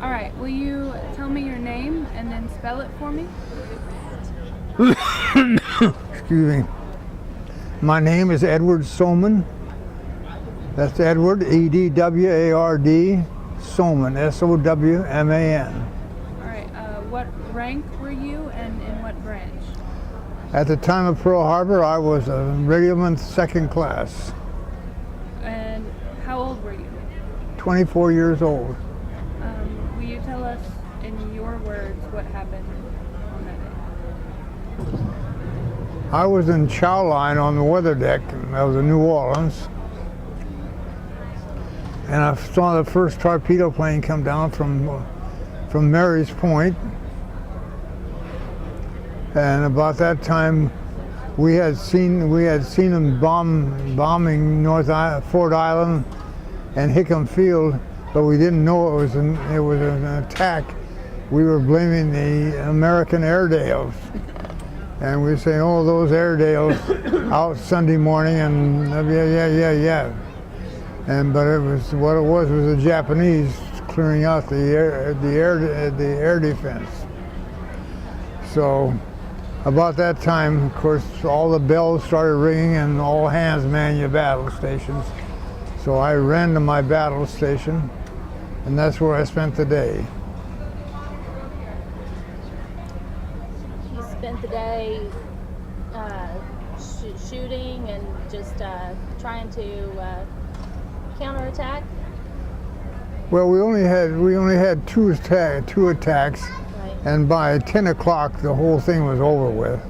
All right, will you tell me your name and then spell it for me? Excuse me. My name is Edward Sowman. That's Edward, E-D-W-A-R-D, Sowman, S-O-W-M-A-N. All right, what rank were you and in what branch? At the time of Pearl Harbor, I was a radioman second class, And how old were you? 24 years old. Will you tell us in your words what happened on that day? I was in chow line on the weather deck of the New Orleans, and I saw the first torpedo plane come down from Mary's Point. And about that time, we had seen them bombing Fort Island and Hickam Field, but we didn't know it was an attack. We were blaming the American Airedales. And we were saying, oh, those Airedales out Sunday morning, and yeah. But it was what it was the Japanese clearing out the air defense. So about that time, of course, all the bells started ringing and all hands man your battle stations. So I ran to my battle station, and that's where I spent the day. You spent the day shooting and just trying to counterattack? Well, we only had two attacks, Right. and by 10 o'clock the whole thing was over with.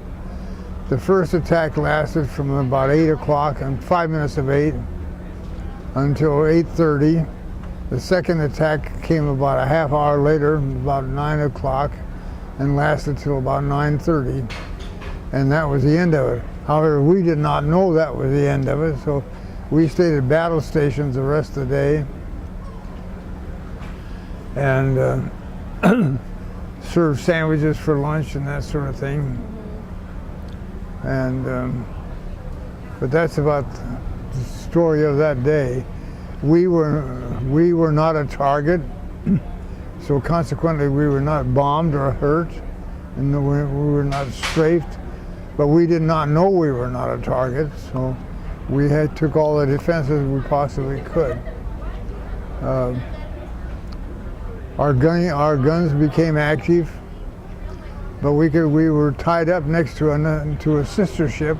The first attack lasted from about 8 o'clock and 5 minutes of 8 until 8:30. The second attack came about a half hour later, about 9 o'clock, and lasted till about 9:30, and that was the end of it. However, we did not know that was the end of it, so we stayed at battle stations the rest of the day and served sandwiches for lunch and that sort of thing. And but that's about the story of that day. We were not a target, so consequently we were not bombed or hurt, and we were not strafed. But we did not know we were not a target, so we took all the defenses we possibly could. Our guns became active, but we were tied up next to a sister ship,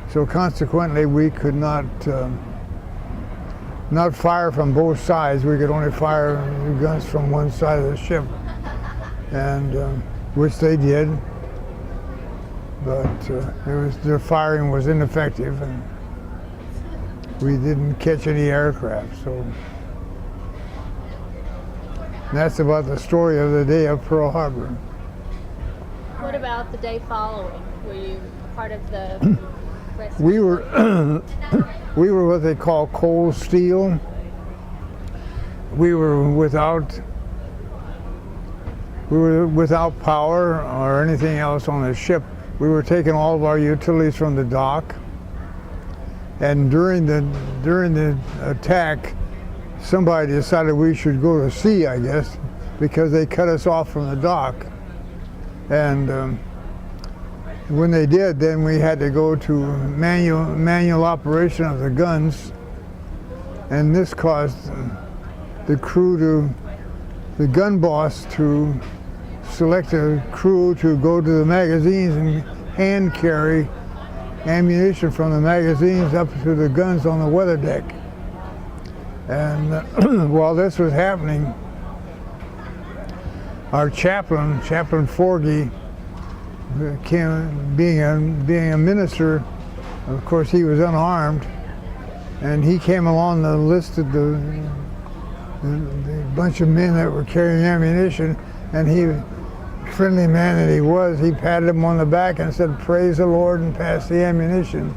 so consequently we could not fire from both sides. We could only fire guns from one side of the ship, and which they did. But their firing was ineffective, and we didn't catch any aircraft. So that's about the story of the day of Pearl Harbor. What about the day following? Were you part of the rescue? We were what they call cold steel. We were without power or anything else on the ship. We were taking all of our utilities from the dock, and during the attack, somebody decided we should go to sea, I guess, because they cut us off from the dock. And when they did, then we had to go to manual operation of the guns, and this caused the gun boss to select a crew to go to the magazines and hand carry ammunition from the magazines up to the guns on the weather deck. And while this was happening, our chaplain Forgy, being a minister, of course he was unarmed, and he came along the list of the bunch of men that were carrying ammunition, and he, friendly man that he was, he patted him on the back and said, "Praise the Lord," and passed the ammunition.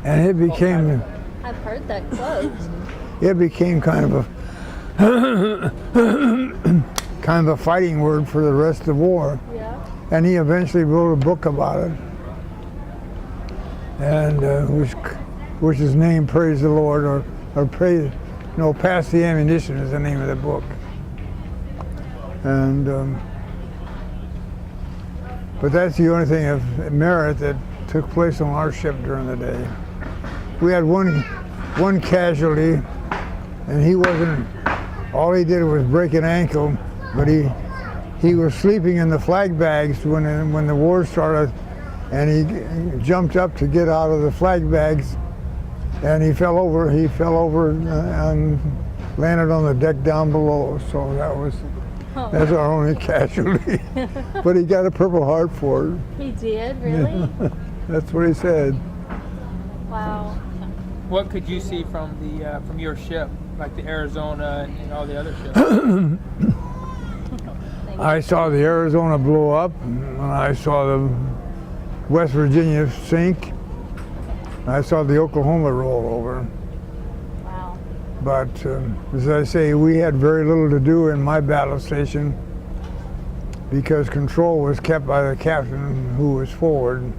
And it became, I've heard that quote. it became kind of a fighting word for the rest of the war. Yeah. And he eventually wrote a book about it, and which is named "Praise the Lord," or No, Pass the Ammunition is the name of the book. And but that's the only thing of merit that took place on our ship during the day. We had one casualty, and he wasn't. All he did was break an ankle, but he was sleeping in the flag bags when the war started, and he jumped up to get out of the flag bags, and he fell over. He fell over and landed on the deck down below. So that's our only casualty. But he got a Purple Heart for it. He did, really? That's what he said. Wow. What could you see from your ship, like the Arizona and all the other ships? I saw the Arizona blow up, and I saw the West Virginia sink. I saw the Oklahoma roll over. Wow. But as I say, we had very little to do in my battle station because control was kept by the captain who was forward.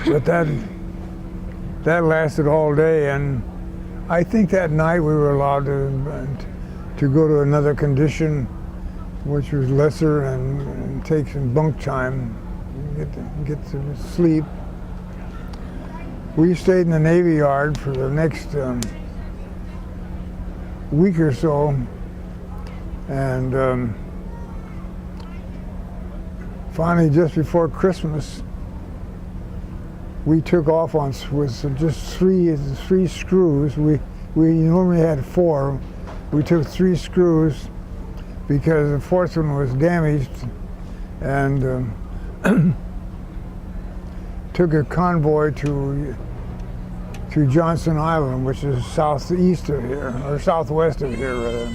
But that lasted all day, and I think that night we were allowed to go to another condition, which was lesser, and take some bunk time, get to sleep. We stayed in the Navy Yard for the next week or so, and finally, just before Christmas, we took off with just three screws. We normally had 4. We took 3 screws because the fourth one was damaged, and took a convoy to Johnson Island, which is southeast of here, or southwest of here, rather.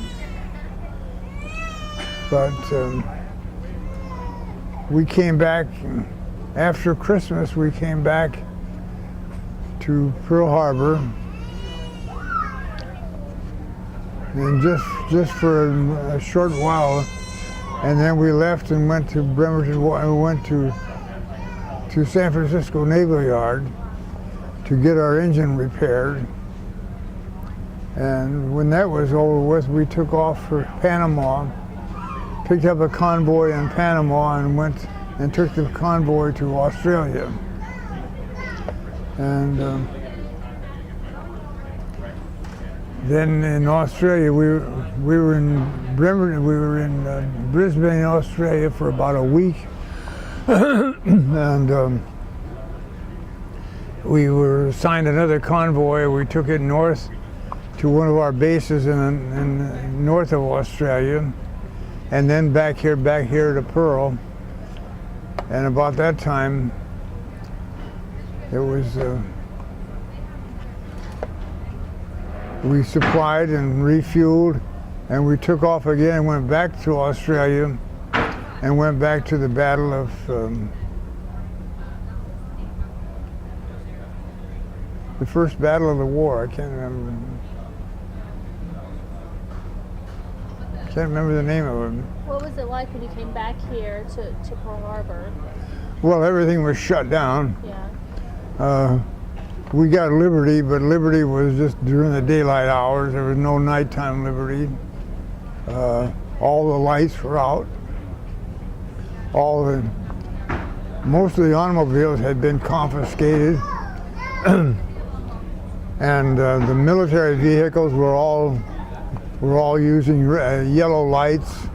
But we came back after Christmas. We came back to Pearl Harbor, and just for a short while, and then we left and went to Bremerton. We went to San Francisco Naval Yard to get our engine repaired. And when that was over with, we took off for Panama, picked up a convoy in Panama, and went and took the convoy to Australia. And then in Australia, we were in Bremerton. We were in Brisbane, Australia, for about a week, and we were assigned another convoy. We took it north to one of our bases in north of Australia, and then back here to Pearl. And about that time, it was we supplied and refueled, and we took off again and went back to Australia, and went back to the Battle of the first battle of the war. I can't remember the name of it. What was it like when you came back here to Pearl Harbor? Well, everything was shut down. Yeah. We got Liberty, but Liberty was just during the daylight hours. There was no nighttime Liberty. All the lights were out. Most of the automobiles had been confiscated, and the military vehicles were all using yellow lights,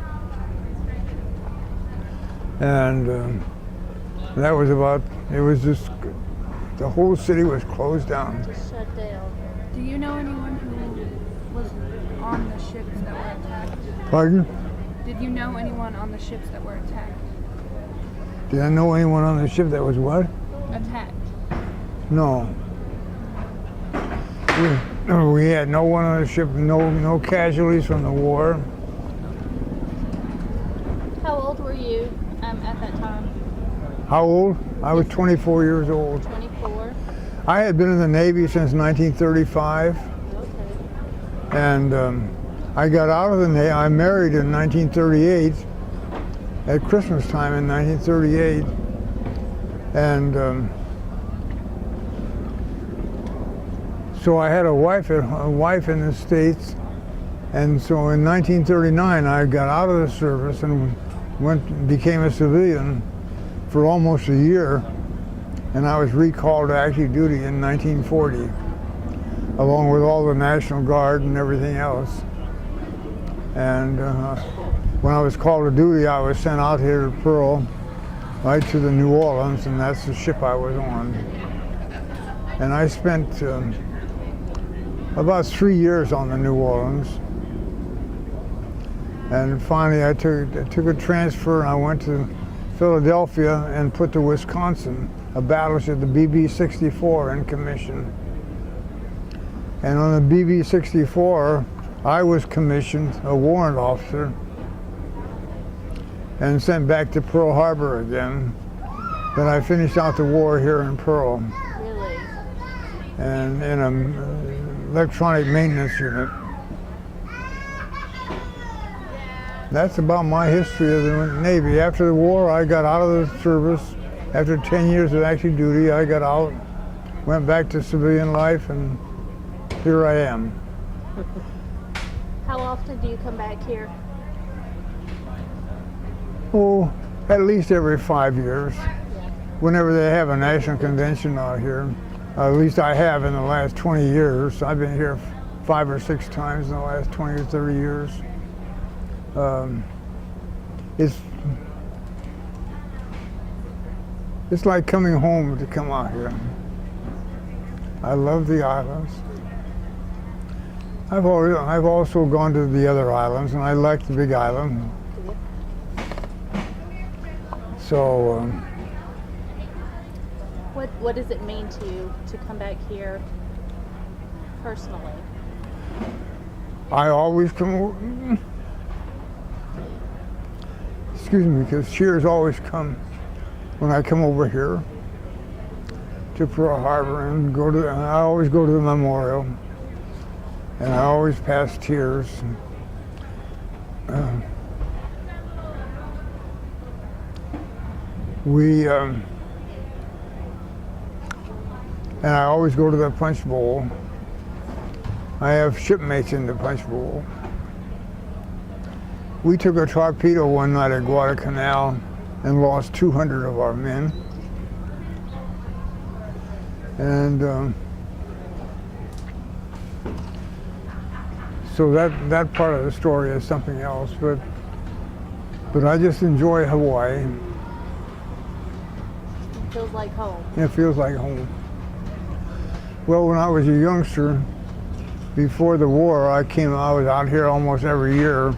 and that was about. It was just the whole city was closed down. Just shut down. Do you know anyone who was on the ships that were attacked? Pardon? Did you know anyone on the ships that were attacked? Did I know anyone on the ship that was what? Attacked. No. We had no one on the ship, no casualties from the war. How old were you at that time? How old? I was 24 years old. 24? I had been in the Navy since 1935, Okay. and I got out of the Navy. I married in 1938, at Christmas time in 1938, and So I had a wife in the States, and so in 1939 I got out of the service and became a civilian for almost a year, and I was recalled to active duty in 1940, along with all the National Guard and everything else. And when I was called to duty, I was sent out here to Pearl, right to the New Orleans, and that's the ship I was on. And I spent about 3 years on the New Orleans. And finally I took a transfer and I went to Philadelphia and put to Wisconsin, a battleship, the BB-64, in commission. And on the BB-64, I was commissioned a warrant officer and sent back to Pearl Harbor again. Then I finished out the war here in Pearl. Really? And in an electronic maintenance unit. That's about my history of the Navy. After the war, I got out of the service. After 10 years of active duty, I got out, went back to civilian life, and here I am. How often do you come back here? Oh, at least every 5 years. Whenever they have a national convention out here. At least I have in the last 20 years. I've been here 5 or 6 times in the last 20 or 30 years. It's like coming home to come out here. I love the islands. I've also gone to the other islands, and I like the Big Island. So. What does it mean to you to come back here personally? I always come. Excuse me, because tears always come when I come over here to Pearl Harbor and I always go to the memorial, and I always pass tears. And I always go to the punch bowl. I have shipmates in the punch bowl. We took a torpedo one night at Guadalcanal and lost 200 of our men. And so that part of the story is something else. But I just enjoy Hawaii. It feels like home. It feels like home. Well, when I was a youngster, before the war, I was out here almost every year.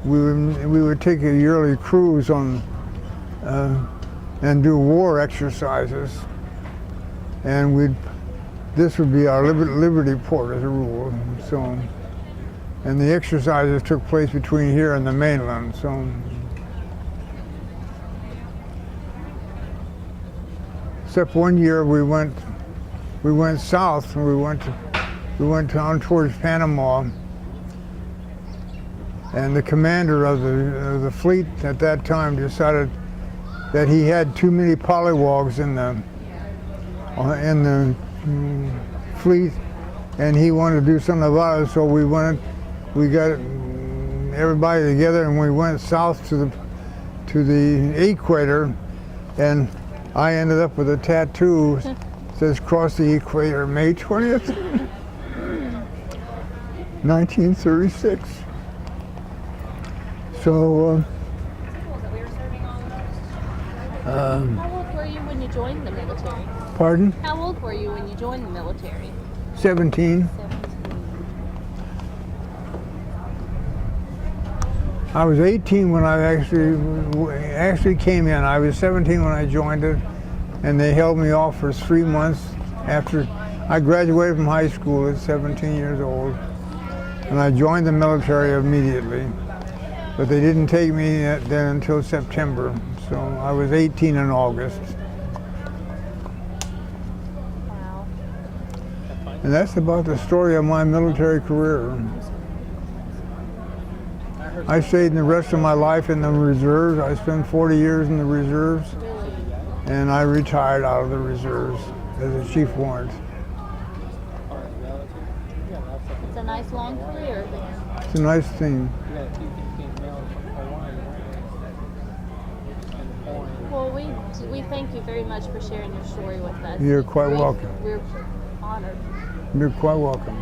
We would take a yearly cruise on and do war exercises, and this would be our Liberty port as a rule. So, and the exercises took place between here and the mainland. So, except one year we went south, and we went down towards Panama, and the commander of the fleet at that time decided that he had too many polywogs in the fleet, and he wanted to do something about it. So we got everybody together, and we went south to the equator, and I ended up with a tattoo. Says cross the equator, May 20th, 1936. So, how old were you when you joined the military? pardon? How old were you when you joined the military? 17. 17. I was 18 when I actually came in. I was 17 when I joined it, and they held me off for 3 months after I graduated from high school at 17 years old, and I joined the military immediately. But they didn't take me then until September, so I was 18 in August. Wow. And that's about the story of my military career. I stayed in the rest of my life in the reserves. I spent 40 years in the reserves, Really? and I retired out of the reserves as a chief warrant. It's a nice long career then. It's a nice thing. You got a few things getting mailed from Hawaii, right? And foreign. Well, we thank you very much for sharing your story with us. You're quite welcome. We're honored. You're quite welcome.